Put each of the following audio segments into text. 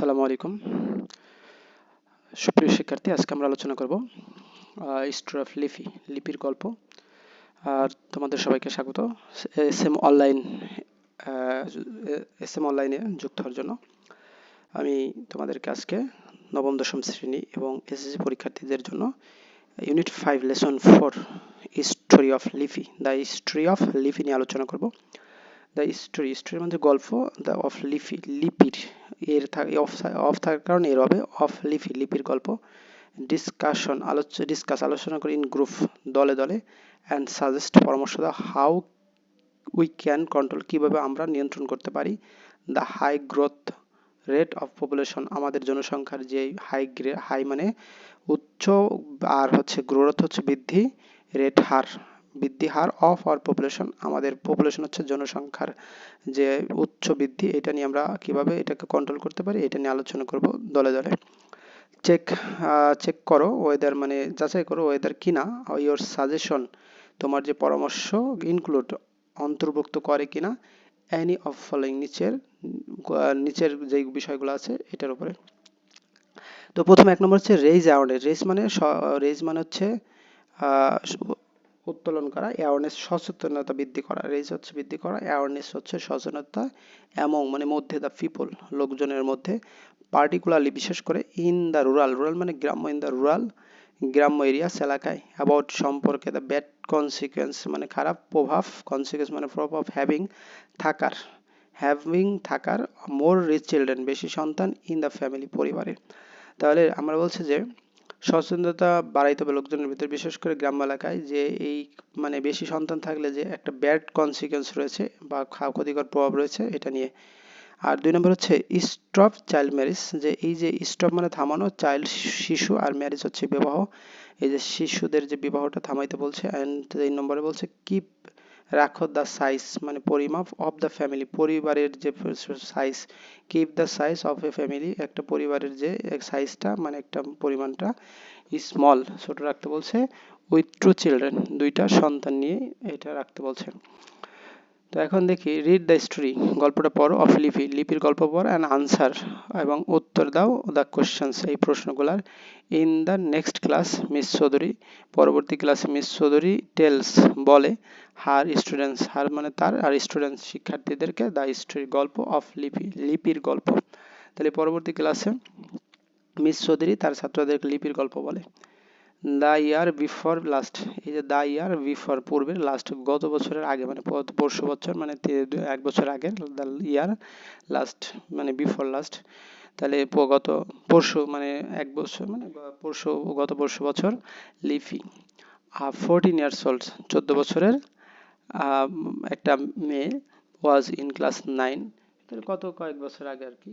আসসালামু আলাইকুম সুপ্রিয় শিক্ষার্থী, আজকে আমরা আলোচনা করব স্টোরি অফ লিপি, লিপির গল্প। আর তোমাদের সবাইকে স্বাগত এস এম অনলাইনে যুক্ত হওয়ার জন্য। আমি তোমাদেরকে আজকে নবম দশম শ্রেণী এবং এসএসসি পরীক্ষার্থীদের জন্য ইউনিট 5 লেসন 4 স্টোরি অফ লিপি, দ্য স্টোরি অফ লিপি নিয়ে আলোচনা করব। দ্য স্টোরির মধ্যে গল্প, দ্য অফ লিপি, লিপির এর অফ থাকার কারণে এর হবে অফ লিপি, লিপির গল্প। আলোচনা করি ইন গ্রুপ, দলে দলে। অ্যান্ড সাজেস্ট, পরামর্শ দাও। হাউ উই ক্যান কন্ট্রোল, কিভাবে আমরা নিয়ন্ত্রণ করতে পারি। The high growth rate of population, আমাদের জনসংখ্যার যে হাই মানে উচ্চ, আর হচ্ছে গ্রোথ হচ্ছে বৃদ্ধি, রেট হার, বৃদ্ধি হার অফ আর পপুলেশন, আমাদের পপুলেশন হচ্ছে জনসংখ্যার যে উচ্চ বৃদ্ধি, এটা নিয়ে আমরা কিভাবে এটাকে কন্ট্রোল করতে পারি, এটা নিয়ে আলোচনা করব দলে দলে। চেক করো ওয়েদার, মানে যাচাই করো ওয়েদার কিনা ইওর সাজেশন, তোমার যে পরামর্শ ইনক্লুড অন্তর্ভুক্ত করে কিনা এনি অফ ফলোইং, নিচের যে বিষয়গুলো আছে এটার উপরে। তো প্রথম 1 নম্বর হচ্ছে রেইজ অ্যাওয়ারনেস। রেইজ মানে হচ্ছে উত্তোলন করা, অ্যাওয়ারনেস সচেতনতা বৃদ্ধি করা। রেইজ হচ্ছে বৃদ্ধি করা, অ্যাওয়ারনেস হচ্ছে সচেতনতা, এমং মানে মধ্যে, দ্য পিপল লোকজনের মধ্যে, পার্টিকুলারলি বিশেষ করে, ইন দ্য রুরাল, রুরাল মানে গ্রাম্য, ইন দ্য রুরাল গ্রাম্য এরিয়াস এলাকায়, অ্যাবাউট সম্পর্কে, দ্য ব্যাড কনসিকুয়েন্স মানে খারাপ প্রভাব, কনসিকুয়েন্স মানে প্রভাব, হ্যাভিং থাকার, মোর রিচ চিলড্রেন বেশি সন্তান, ইন দ্য ফ্যামিলি পরিবারে। তাহলে আমরা বলছি যে সচেতনতা বাড়াইতে হবে লোকজনের ভিতরে, বিশেষ করে গ্রাম্য এলাকায়, যে এই মানে বেশি সন্তান থাকলে যে একটা ব্যাড কনসিকুয়েন্স রয়েছে বা ক্ষতিকর প্রভাব রয়েছে, এটা নিয়ে। আর 2 নম্বর হচ্ছে স্টপ চাইল্ড ম্যারেজ, যে এই যে স্টপ মানে থামানো, চাইল্ড শিশু, আর ম্যারেজ হচ্ছে বিবাহ, এই যে শিশুদের যে বিবাহটা থামাইতে বলছে। অ্যান্ড 3 নম্বরে বলছে কিপ রাখো দ্য সাইজ মানে পরিমাপ, অফ দ্য ফ্যামিলি পরিবারের যে size, keep the size of A family একটা পরিবারের যে সাইজটা মানে একটা পরিমাণটা স্মল ছোট রাখতে বলছে, উইথ টু চিলড্রেন দুইটা সন্তান নিয়ে এটা রাখতে বলছে। তো এখন দেখি রিড দ্য স্টোরি, গল্পটা পড়ো, অফ লিপি, লিপির গল্প পড়ো, অ্যান্ড আনসার এবং উত্তর দাও দ্য কোশ্চেন্স এই প্রশ্নগুলার। In the next class miss Chowdhury, পরবর্তী ক্লাসে মিস চৌধুরী টেলস বলে, হার স্টুডেন্টস, হার মানে তার, আর স্টুডেন্টস শিক্ষার্থীদেরকে, দ্য স্টোরি গল্প অফ লিপি, লিপির গল্প। তাহলে পরবর্তী ক্লাসে মিস চৌধুরী তার ছাত্রদেরকে লিপির গল্প বলে। দ্য ইয়ার বিফোর লাস্ট, এই যে দ্য ইয়ার বিফোর পূর্বের, লাস্ট গত বছরের আগে, মানে পরশু বছর মানে 1 বছর আগে, দ্য ইয়ার লাস্ট মানে বিফোর লাস্ট, তাহলে গত পরশু মানে 1 বছর মানে গত পরশু বছর। লিপি 14 ইয়ার্স ওল্ড, 14 বছরের একটা মেয়ে, ওয়াজ ইন ক্লাস 9, তাহলে কয়েক বছর আগে আর কি।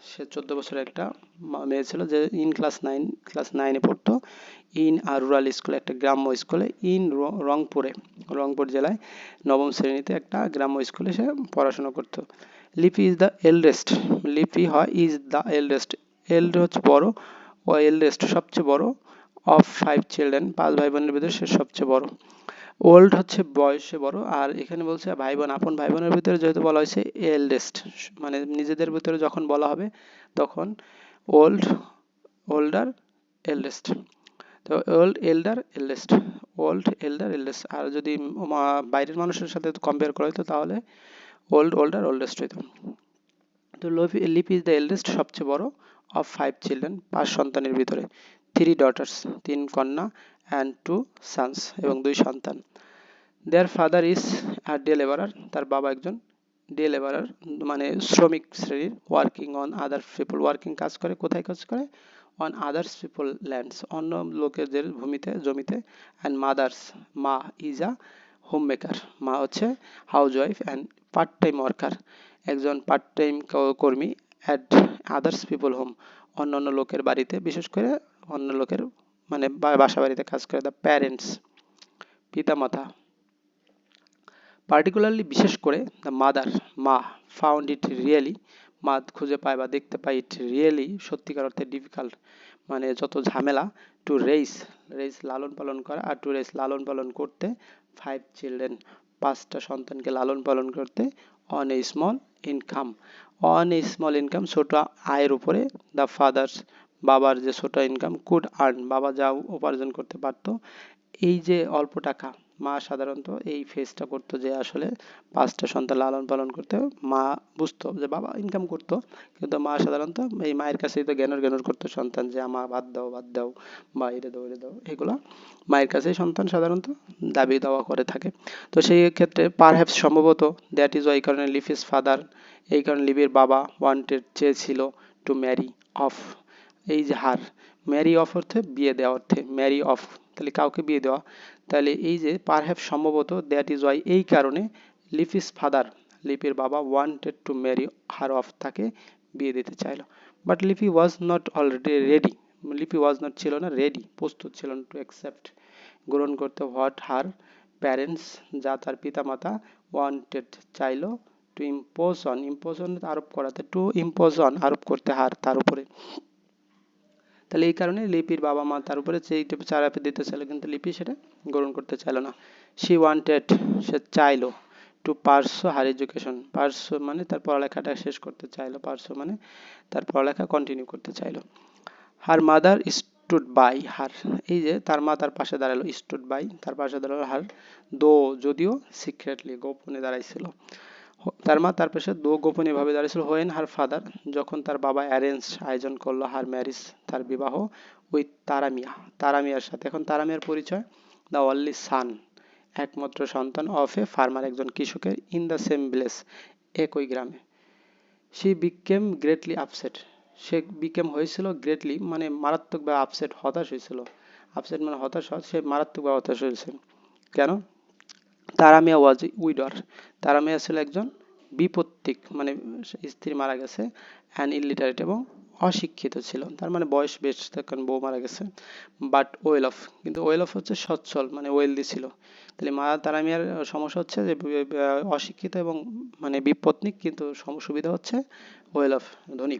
সে 14 বছরের একটা মেয়ে ছিল যে ইন ক্লাস 9-এ পড়তো, ইন আর রুরাল স্কুলে একটা গ্রাম্য স্কুলে, ইন রংপুর জেলায় 9ম শ্রেণীতে একটা গ্রাম্য স্কুলে সে পড়াশোনা করতো। লিপি ইজ দ্য এল্ডেস্ট, লিপি হয় ইজ দ্য এল্ডেস্ট, এল্ড হচ্ছে বড়, ও এল্ডেস্ট সবচেয়ে বড়, অফ 5 চিলড্রেন 5 ভাই বোনের ভিতরে সে সবচেয়ে বড়। ওল্ড হচ্ছে বয়সে বড়, আর এখানে বলছে ভাই বোন, আপন ভাই বোনের ভিতরে যেহেতু বলা হয়েছে এল্ডেস্ট, মানে নিজেদের ভিতরে যখন বলা হবে তখন ওল্ড, ওল্ডার, এল্ডেস্ট। তো old, elder, eldest, old, elder, eldest. আর যদি বাইরের মানুষের সাথে কম্পেয়ার করা হতো তাহলে ওল্ড, ওল্ডার, ওল্ডেস্ট হইতো। তো লিপি ইজ দ্য এল্ডেস্ট সবচেয়ে বড়, অফ 5 চিলড্রেন 5 সন্তানের ভিতরে। 3 ডটার্স 3 কন্যা, অ্যান্ড 2 সানস এবং 2 সন্তান। Their father is a day labourer, তার বাবা একজন ডে লেবারার মানে শ্রমিক শ্রেণীর, working on other people, working কাজ করে, কোথায় কাজ করে, অন আদার্স পিপল ল্যান্ডস অন্য লোকেদের ভূমিতে, জমিতে। অ্যান্ড মাদার্স মা ইজ আ হোম মেকার, মা হচ্ছে house wife, and part time worker একজন পার্ট টাইম কর্মী, অ্যাট আদার্স পিপল হোম অন্য লোকের বাড়িতে, বিশেষ করে অন্য লোকের মানে বাসা বাড়িতে কাজ করে। দ্য প্যারেন্টস পিতামাতা, পার্টিকুলারলি বিশেষ করে, দ্য মাদার মা, ফাউন্ড ইট রিয়েলি মা খুঁজে পায় বা দেখতে পায়, ইট রিয়েলি সত্যিকার অর্থে, ডিফিকাল্ট মানে যত ঝামেলা, টু রেইস লালন পালন করা, আর টু রেইস লালন পালন করতে, 5 চিলড্রেন 5টা সন্তানকে লালন পালন করতে, on a small income on a small income, ছোট আয়ের উপরে, দ্য ফাদার্স, বাবার যে ছোট ইনকাম, কুড আর্ন, বাবা যা উপার্জন করতে পারতো, এই যে অল্প টাকা, মা সাধারণত এই ফেসটা করতো যে আসলে 5টা সন্তান লালন পালন করতে মা বুঝতো যে বাবা ইনকাম করতো, কিন্তু মা সাধারণত এই মায়ের কাছেই তো জ্ঞানর জ্ঞানর করতো সন্তান যে আমা বাদ দাও বা এটা দাও, এগুলো মায়ের কাছেই সন্তান সাধারণত দাবি দাওয়া করে থাকে। তো সেই ক্ষেত্রে পারহ্যাপস সম্ভবত দ্যাট ইজ ওয়াই কারণে লিফিস ফাদার, এই কারণে লিভির বাবা ওয়ান্টেড চেয়েছিল টু ম্যারি অফ, এই যে হার, ম্যারি অফ অর্থে বিয়ে দেওয়া অর্থে, ম্যারি অফ তাহলে কাউকে বিয়ে দেওয়া, তাহলে এই যে পারহ্যাপস সম্ভবত দ্যাট ইজ ওয়াই এই কারণে লিপিস ফাদার, লিপির বাবা wanted to marry her of, তাকে বিয়ে দিতে চাইলো। বাট লিপি ওয়াজ নট অলরেডি রেডি, লিপি ওয়াজ নট ছিল না রেডি, প্রস্তুত ছিল না টু অ্যাকসেপ্ট, গ্রহণ করতে, হোয়াট হার প্যারেন্টস, যা তার পিতামাতা, ওয়ান্টেড চাইলো, two impose on, impose on আরোপ করাতে, টু ইম্পোজ অন আরোপ করতে, হার তার উপরে। তাহলে এই কারণে লিপির বাবা মা তার উপরে সেইটা চারাপে দিতে চাইলো, কিন্তু লিপি সেটা গ্রহণ করতে চাইলো না। শি ওয়ান্টেড, সে চাইলো, টু পার্সো হার এডুকেশন, পার্সো মানে তার পড়ালেখাটা শেষ করতে চাইলো, পার্সো মানে তার পড়ালেখা কন্টিনিউ করতে চাইলো। Her mother stood by her, এই যে তার মা তার পাশে দাঁড়ালো, স্টুড বাই তার পাশে দাঁড়ালো, হার দো যদিও সিক্রেটলি গোপনে দাঁড়াইছিল, তার মা তার পাশে দো গোপনীয় ভাবে দাঁড়িয়েছিল, হোয়েন হার ফাদার যখন তার বাবা অ্যারেঞ্জ আয়োজন করলো হার ম্যারিজ তার বিবাহ, উইথ তারামিয়া, তারামিয়ার সাথে। এখন তারামিয়ার পরিচয়, দ্য অনলি সান একমাত্র সন্তান, অফ এ ফার্মার একজন কৃষকের, ইন দ্য সেম ভিলেজ একই গ্রামে। She became greatly upset, say became হয়েছিল গ্রেটলি মানে মারাত্মকভাবে, আপসেট হতাশ হয়েছিল, আপসেট মানে হতাশ হওয়া, সে মারাত্মকভাবে হতাশ হয়েছে। কেন? তারামিয়া ওয়াজ উইডর, তারামিয়া ছিল একজন বিপত্তিক মানে স্ত্রী মারা গেছে, অ্যান ইলিটারেট এবং অশিক্ষিত ছিল, তার মানে বয়স বেশ, তখন বউ মারা গেছে। বাট ওয়েল অফ, কিন্তু ওয়েল অফ হচ্ছে সচ্ছল মানে ওয়েলদি ছিল। তাহলে মা তারামিয়ার সমস্যা হচ্ছে যে অশিক্ষিত এবং মানে বিপত্নিক, কিন্তু সুবিধা হচ্ছে ওয়েল অফ, ধনী।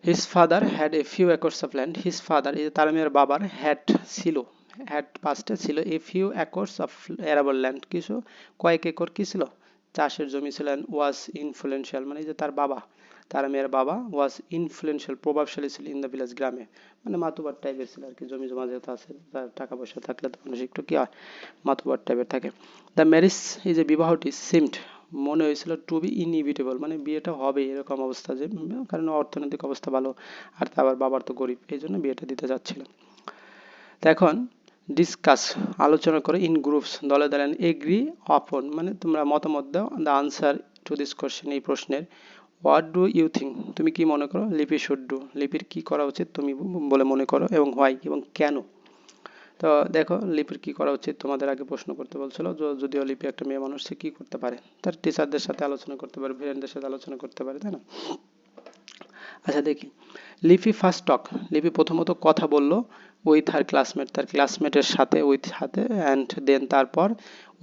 His father had a few acres of land, his father এই তারামিয়ার বাবার, হ্যাড ছিল, হ্যাড পাস্টে ছিল, a few acres of arable land কিছু কয়েক একর কি ছিল, চাষের জমি ছিল, ওয়াজ ইনফ্লুয়েন্সিয়াল মানে যে তার বাবা, তারামিয়ার বাবা ওয়াজ ইনফ্লুয়েন্সিয়াল প্রভাবশালী ছিল, ইন দ্য ভিলেজ গ্রামে, মানে মাতুবার টাইপের ছিল আর কি, জমি জমা যেহেতু আছে, তার টাকা পয়সা থাকলে তো মানুষ একটু কি হয় মাতুবার টাইপের থাকে। দ্য ম্যারেজ এই যে বিবাহটি সিমড মনে হয়েছিল টু বি ইনইভিটেবল মানে বিয়েটা হবে এরকম অবস্থা, যে কারণ অর্থনৈতিক অবস্থা ভালো, আর আবার বাবার তো গরিব, এই জন্য বিয়েটা দিতে যাচ্ছিল। তো এখন ডিসকাস আলোচনা করে, ইন গ্রুপস দলে দলে, এগ্রি অপন মানে তোমরা মতামত দাও, the answer to this question এই প্রশ্নের, হোয়াট ডু ইউ থিঙ্ক তুমি কি মনে করো, লিপি শুড ডু লিপির কি করা উচিত তুমি বলে মনে করো, এবং হোয়াই এবং কেন। তো দেখো লিপির কি করা উচিত, তোমাদের আগে প্রশ্ন করতে বলছিল, যদিও লিপি একটা মেয়ে মানুষ, সে কি করতে পারে, তার টিচারদের সাথে আলোচনা করতে পারে, ফ্রেন্ডদের সাথে আলোচনা করতে পারে, তাই না। আচ্ছা দেখি, লিপি ফার্স্ট টক, লিপি প্রথমত কথা বলল, উইথ হার ক্লাসমেট তার ক্লাসমেটের সাথে, উইথ সাথে, অ্যান্ড দেন তারপর,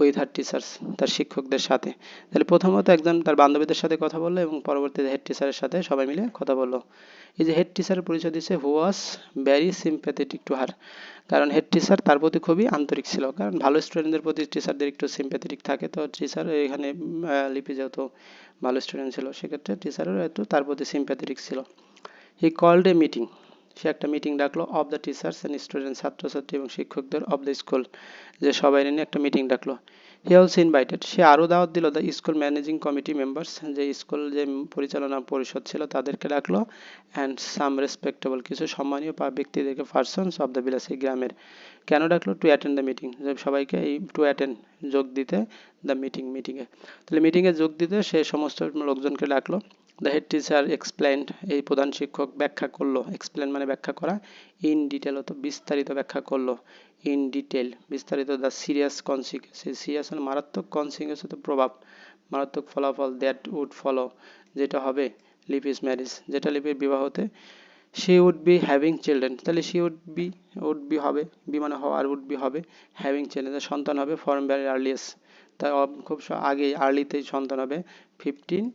উইথ হার টিচার্স তার শিক্ষকদের সাথে। তাহলে প্রথমত একজন তার বান্ধবীদের সাথে কথা বললো এবং পরবর্তীতে হেড টিচারের সাথে সবাই মিলে কথা বললো। এই যে হেড টিচারের পরিচয় দিচ্ছে, who was very sympathetic to her, কারণ হেড টিচার তার প্রতি খুবই আন্তরিক ছিল, কারণ ভালো স্টুডেন্টদের প্রতি টিচারদের একটু সিম্প্যাথেটিক থাকে, তো টিচার এখানে লিপি যেহেতু ভালো স্টুডেন্ট ছিল সেক্ষেত্রে টিচারেরও একটু তার প্রতি সিম্প্যাথেটিক ছিল। হি কল্ড এ মিটিং, সে একটা মিটিং ডাকলো, of the teachers and student ছাত্রছাত্রী এবং শিক্ষকদের, অফ দ্য স্কুল যে সবাই নিয়ে একটা মিটিং ডাকলো। হি অলসো ইনভাইটেড, সে আরও দাওয়াত দিল the school managing committee members, যে স্কুল যে পরিচালনা পরিষদ ছিল তাদেরকে ডাকলো, অ্যান্ড সাম রেসপেক্টেবল কিছু সম্মানীয় ব্যক্তিদেরকে, পার্সনস অফ দ্য ভিলেজ এই গ্রামের। কেন ডাকলো? টু অ্যাটেন্ড দ্য মিটিং, যে সবাইকে এই টু অ্যাটেন্ড যোগ দিতে, দ্য মিটিংয়ে, তাহলে মিটিংয়ে যোগ দিতে সে সমস্ত লোকজনকে ডাকলো। দ্য হেড টিচার এক্সপ্লেন্ড, এই প্রধান শিক্ষক ব্যাখ্যা করলো, এক্সপ্লেন মানে ব্যাখ্যা করা, ইন ডিটেল অত বিস্তারিত ব্যাখ্যা করলো, ইন ডিটেল বিস্তারিত, দ্য সিরিয়াস কনসিকুয়েন্স, সিরিয়াস মানে মারাত্মক, কনসিকুয়েন্স হতে প্রভাব, মারাত্মক ফলাফল, দ্যাট উড ফলো যেটা হবে, লিপিস ম্যারেজ যেটা লিপির বিবাহতে, she would be having children, তাহলে শি উড বি হবে, বি মানে হওয়া, আর উড বি হবে, হ্যাভিং চিলড্রেন সন্তান হবে, ফর্ম ভ্যারি আর্লিয়েস্ট তাই খুব আগে আর্লিতেই সন্তান হবে, 15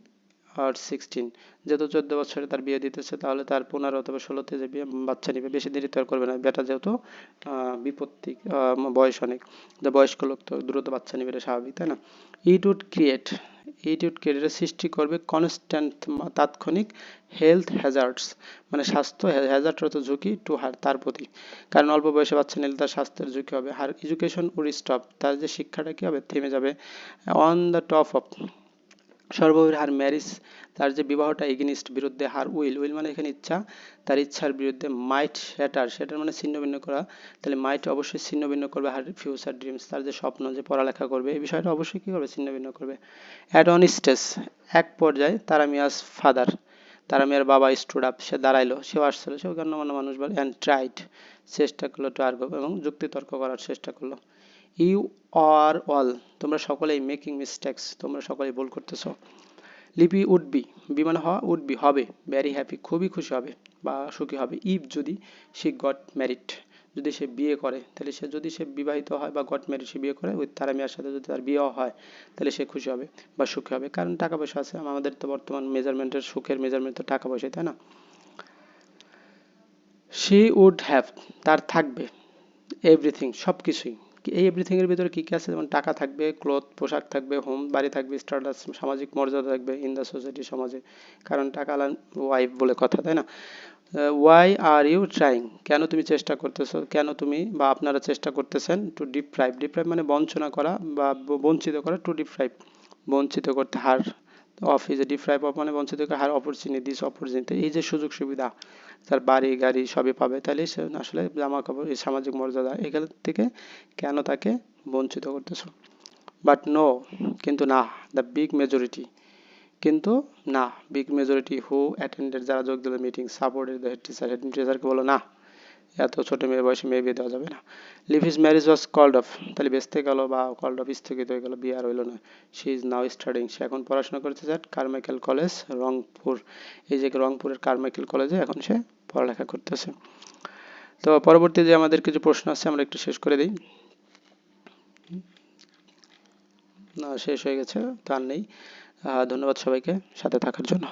আর 16, যেহেতু 14 বছরে তার বিয়ে দিতেছে তাহলে তার 15 অথবা 16তে যে বিয়ে বাচ্চা নিবে, বেশি দেরি তো আর করবে না, বেটা যেহেতু বিপত্তি বয়স অনেক, বয়স্ক লোক তো দ্রুত বাচ্চা নিবে, এটা স্বাভাবিক তাই না। ইট উড ক্রিয়েট, এটিটিউড ক্যারিয়ারের সৃষ্টি করবে কনস্ট্যান্ট তাৎক্ষণিক হেলথ হ্যাজার্ডস, মানে স্বাস্থ্য হ্যাজার্ডরত ঝুঁকি টু হার তার প্রতি। কারণ অল্প বয়সে বাচ্চা নিলে তার স্বাস্থ্যের ঝুঁকি হবে। হার এডুকেশন উড স্টপ, তার যে শিক্ষাটা কি হবে, থেমে যাবে। অন দ্য টপ অফ, সর্বোপরি হার ম্যারিজ, তার যে বিবাহটা এগেনিস্ট বিরুদ্ধে, হার উইল মানে এখানে ইচ্ছা, তার ইচ্ছার বিরুদ্ধে। মাইট শ্যাটার মানে ছিন্ন ভিন্ন করা, তাহলে মাইট অবশ্যই ছিন্ন ভিন্ন করবে হার ফিউচার ড্রিমস, তার যে স্বপ্ন যে পড়ালেখা করবে এই বিষয়টা অবশ্যই কি করবে, ছিন্ন ভিন্ন করবে। অ্যাট অন স্টেজ, এক পর্যায়ে তারা মিয়াস ফাদার, তারা মেয়ের বাবা স্টুড আপ, সে দাঁড়াইলো, সেও আসছিল, সেও গণ্যমান্য মানুষ বলে। অ্যান্ড ট্রাইড, চেষ্টা করলো, টু আর্গো এবং যুক্তিতর্ক করার চেষ্টা করলো। ইউ আর অল, তোমরা সকলেই মেকিং মিস্টেক্স, তোমরা সকলেই ভুল করতেছো। লিপি উড বি, বি মানে হওয়া, উড বি হবে, ভ্যারি হ্যাপি খুবই খুশি হবে বা সুখী হবে। ইফ যদি সে গট ম্যারিড, যদি সে বিয়ে করে, তাহলে সে যদি সে বিবাহিত হয় বা গট ম্যারিড সে বিয়ে করে, ওই তারা মেয়ের সাথে যদি তার বিয়ে হয় তাহলে সে খুশি হবে বা সুখী হবে, কারণ টাকা পয়সা আছে। আমাদের তো বর্তমান মেজারমেন্টের সুখের মেজারমেন্ট তো টাকা পয়সাই, তাই না। শি উড হ্যাভ, তার থাকবে, এভরিথিং সব কিছুই। এই এভরিথিং এর ভিতরে কি কি আছে, যেমন টাকা থাকবে, ক্লথ পোশাক থাকবে, হোম বাড়ি থাকবে, স্ট্যাটাস সামাজিক মর্যাদা থাকবে, ইন দ্য সোসাইটি সমাজে, কারণ টাকা ওয়াইফ বলে কথা, তাই না। ওয়াই আর ইউ ট্রাইং, কেন তুমি চেষ্টা করতেছো, কেন তুমি বা আপনারা চেষ্টা করতেছেন। টু ডিপ্রাইভ, ডিপ্রাইভ মানে বঞ্চনা করা বা বঞ্চিত করা, টু ডিপ্রাইভ বঞ্চিত করতে, her of is a deprive of মানে বঞ্চিত করে, হার অপরচুনিটি, দিস অপরচুনিটি, এই যে সুযোগ সুবিধা, তার বাড়ি গাড়ি সবই পাবে, তাহলে সে আসলে জামা কাপড় এই সামাজিক মর্যাদা এখান থেকে কেন তাকে বঞ্চিত করতেছো। বাট নো, কিন্তু না, দ্য বিগ মেজরিটি, কিন্তু না, বিগ মেজরিটি হু অ্যাটেন্ডেড, যারা যোগ দিল meeting, supported the head teacher, head টিচারকে বলো না, এত ছোট মেয়ের বয়সে মেয়ে বিয়ে দেওয়া যাবে না। Leave his marriage was called off, তাহলে বেঁচতে গেল বা কল্ড অফ স্থগিত হয়ে গেল, বিয়ে আর হইল না। শি ইজ নাও স্টাডিং, সে এখন পড়াশোনা করতে চায় কারমাইকেল কলেজ রংপুর, এই যে রংপুরের কারমাইকেল কলেজে এখন সে পড়ালেখা করতেছে। তো পরবর্তী যে আমাদের কিছু প্রশ্ন আছে আমরা একটু শেষ করে দিই। না, শেষ হয়ে গেছে, তো আর নেই। ধন্যবাদ সবাইকে সাথে থাকার জন্য।